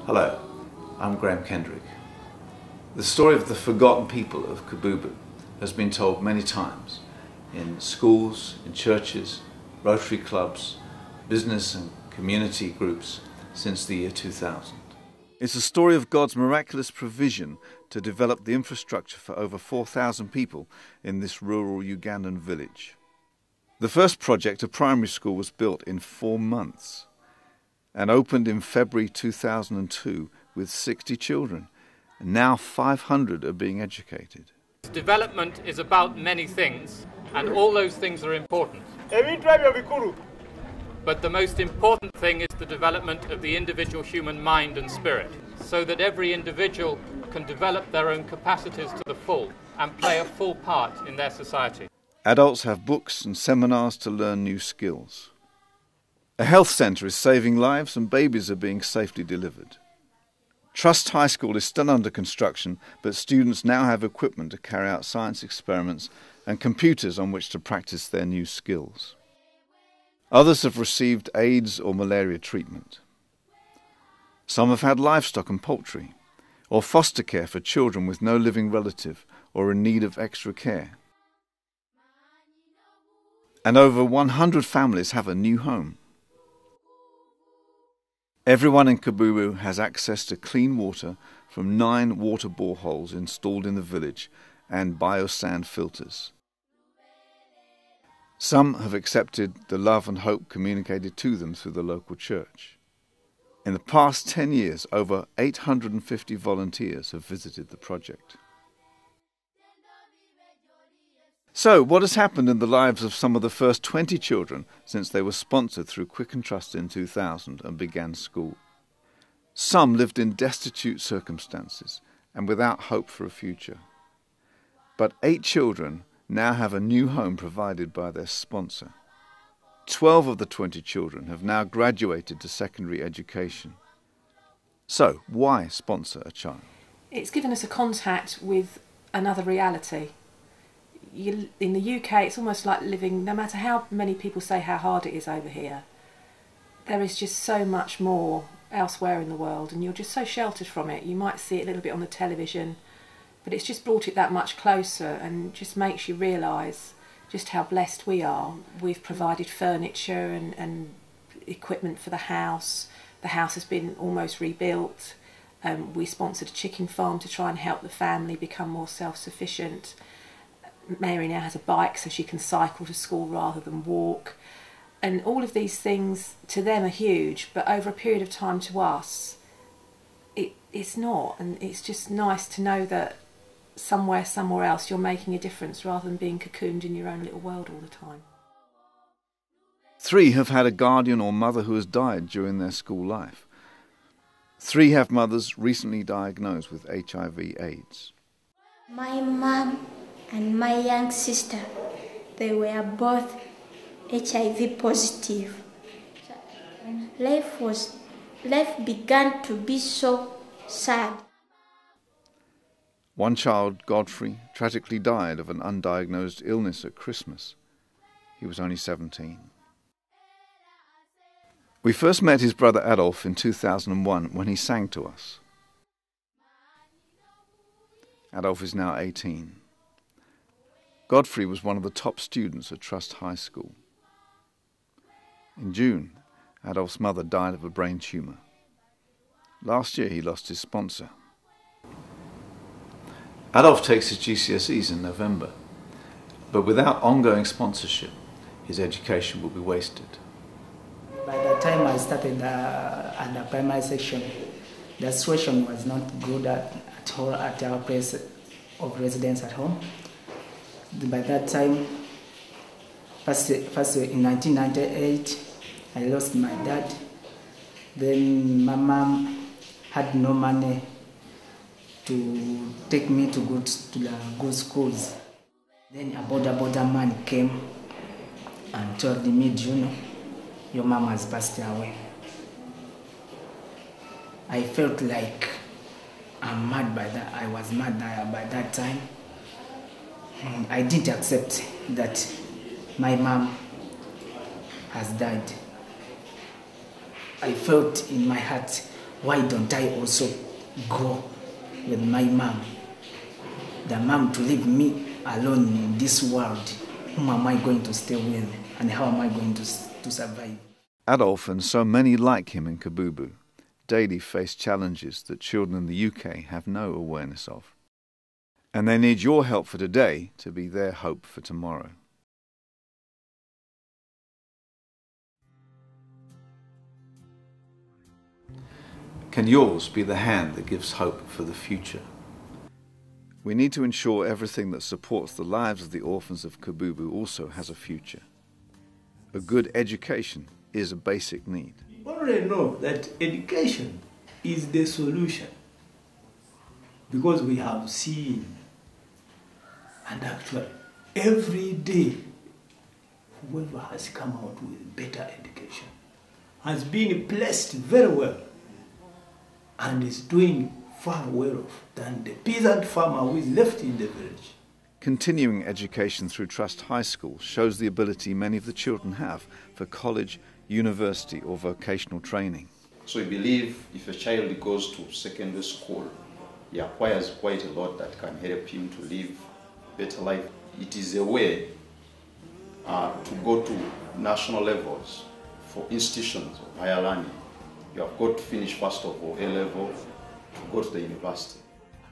Hello, I'm Graham Kendrick. The story of the forgotten people of Kabubu has been told many times in schools, in churches, Rotary clubs, business and community groups since the year 2000. It's a story of God's miraculous provision to develop the infrastructure for over 4,000 people in this rural Ugandan village. The first project, a primary school, was built in 4 months and opened in February 2002 with 60 children. And now 500 are being educated. Development is about many things, and all those things are important. But the most important thing is the development of the individual human mind and spirit, so that every individual can develop their own capacities to the full and play a full part in their society. Adults have books and seminars to learn new skills. A health centre is saving lives and babies are being safely delivered. Trust High School is still under construction, but students now have equipment to carry out science experiments and computers on which to practice their new skills. Others have received AIDS or malaria treatment. Some have had livestock and poultry, or foster care for children with no living relative or in need of extra care. And over 100 families have a new home. Everyone in Kabubu has access to clean water from 9 water boreholes installed in the village and biosand filters. Some have accepted the love and hope communicated to them through the local church. In the past 10 years, over 850 volunteers have visited the project. So, what has happened in the lives of some of the first 20 children since they were sponsored through Quicken Trust in 2000 and began school? Some lived in destitute circumstances and without hope for a future. But 8 children now have a new home provided by their sponsor. 12 of the 20 children have now graduated to secondary education. So, why sponsor a child? It's given us a contact with another reality. In the UK, it's almost like living, no matter how many people say how hard it is over here, there is just so much more elsewhere in the world, and you're just so sheltered from it. You might see it a little bit on the television, but it's just brought it that much closer and just makes you realise just how blessed we are. We've provided furniture and equipment for the house. The house has been almost rebuilt. We sponsored a chicken farm to try and help the family become more self-sufficient. Mary now has a bike so she can cycle to school rather than walk. And all of these things to them are huge, but over a period of time to us, it's not. And it's just nice to know that somewhere else you're making a difference rather than being cocooned in your own little world all the time. 3 have had a guardian or mother who has died during their school life. 3 have mothers recently diagnosed with HIV/AIDS. My mum and my young sister, they were both HIV positive. Life began to be so sad. One child, Godfrey, tragically died of an undiagnosed illness at Christmas. He was only 17. We first met his brother Adolf in 2001 when he sang to us. Adolf is now 18. Godfrey was one of the top students at Trust High School. In June, Adolf's mother died of a brain tumour. Last year he lost his sponsor. Adolf takes his GCSEs in November, but without ongoing sponsorship, his education will be wasted. By the time I started at the primary section, the situation was not good at all at our place of residence at home. By that time, first in 1998, I lost my dad. Then my mom had no money to take me to the good schools. Then a border man came and told me, Juno, your mom has passed away. I felt like I'm mad by that. I was mad by that time. I didn't accept that my mom has died. I felt in my heart why don't I also go with my mom? The mom to leave me alone in this world. Whom am I going to stay with, and how am I going to survive? Adolf and so many like him in Kabubu daily face challenges that children in the UK have no awareness of. And they need your help for today to be their hope for tomorrow. Can yours be the hand that gives hope for the future? We need to ensure everything that supports the lives of the orphans of Kabubu also has a future. A good education is a basic need. We already know that education is the solution, because we have seen, and actually every day whoever has come out with better education has been placed very well and is doing far well off than the peasant farmer who is left in the village. Continuing education through Trust High School shows the ability many of the children have for college, university or vocational training. So we believe if a child goes to secondary school, he acquires quite a lot that can help him to live a better life. It is a way to go to national levels for institutions of higher learning. You have got to finish first of all A-level to go to the university.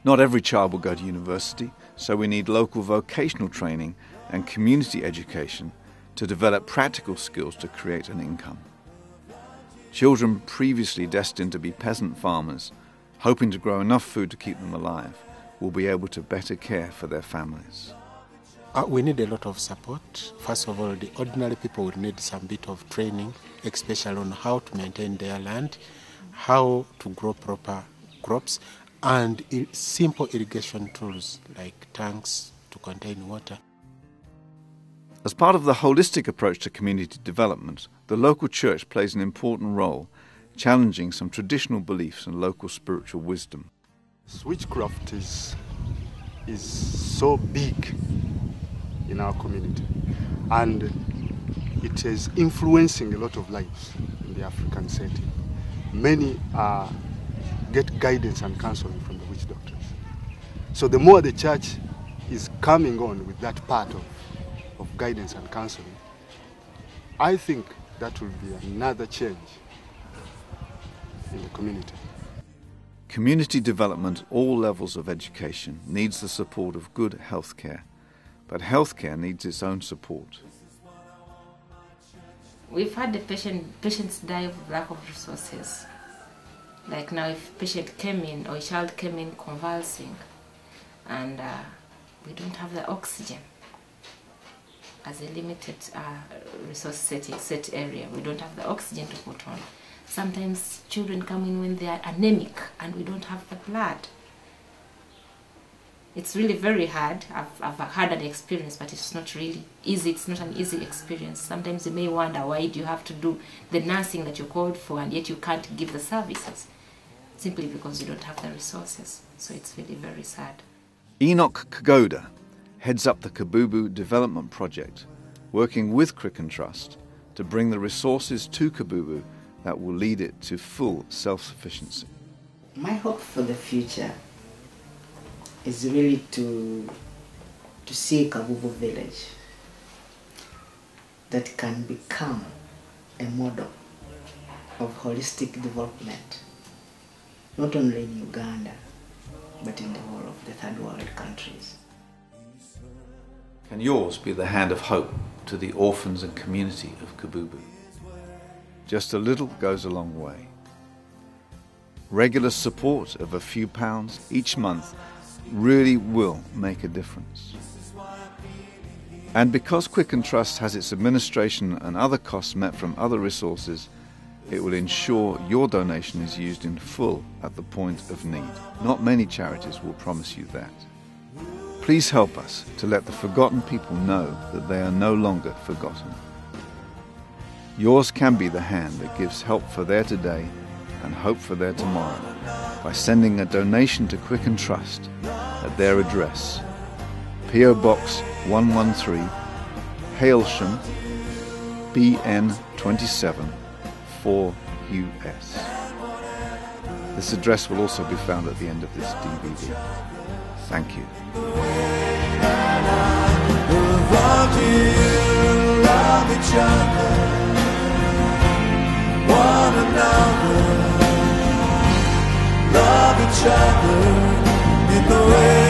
Not every child will go to university, so we need local vocational training and community education to develop practical skills to create an income. Children previously destined to be peasant farmers, hoping to grow enough food to keep them alive, will be able to better care for their families. We need a lot of support. First of all, the ordinary people would need some bit of training, especially on how to maintain their land, how to grow proper crops, and simple irrigation tools like tanks to contain water. As part of the holistic approach to community development, the local church plays an important role, challenging some traditional beliefs and local spiritual wisdom. Witchcraft is so big in our community, and it is influencing a lot of lives in the African setting. Many get guidance and counseling from the witch doctors. So the more the church is coming on with that part of guidance and counseling, I think that will be another change in the community. Community development, all levels of education, needs the support of good healthcare, but healthcare needs its own support. We've had the patients die of lack of resources. Like now, if a patient came in or a child came in convulsing, and we don't have the oxygen, as a limited resource set area, we don't have the oxygen to put on. Sometimes children come in when they are anemic and we don't have the blood. It's really very hard. I've had an experience, but it's not really easy. It's not an easy experience. Sometimes you may wonder, why do you have to do the nursing that you're called for and yet you can't give the services? Simply because you don't have the resources. So it's really very sad. Enoch Kagoda heads up the Kabubu Development Project, working with Quicken Trust to bring the resources to Kabubu that will lead it to full self-sufficiency. My hope for the future is really to see Kabubu village that can become a model of holistic development, not only in Uganda, but in the whole of the third world countries. Can yours be the hand of hope to the orphans and community of Kabubu? Just a little goes a long way. Regular support of a few pounds each month really will make a difference. And because Quicken Trust has its administration and other costs met from other resources, it will ensure your donation is used in full at the point of need. Not many charities will promise you that. Please help us to let the forgotten people know that they are no longer forgotten. Yours can be the hand that gives help for their today and hope for their tomorrow by sending a donation to Quicken Trust at their address, P.O. Box 113, Hailsham, BN 27, 4US. This address will also be found at the end of this DVD. Thank you. Love each other, one another, love each other in the way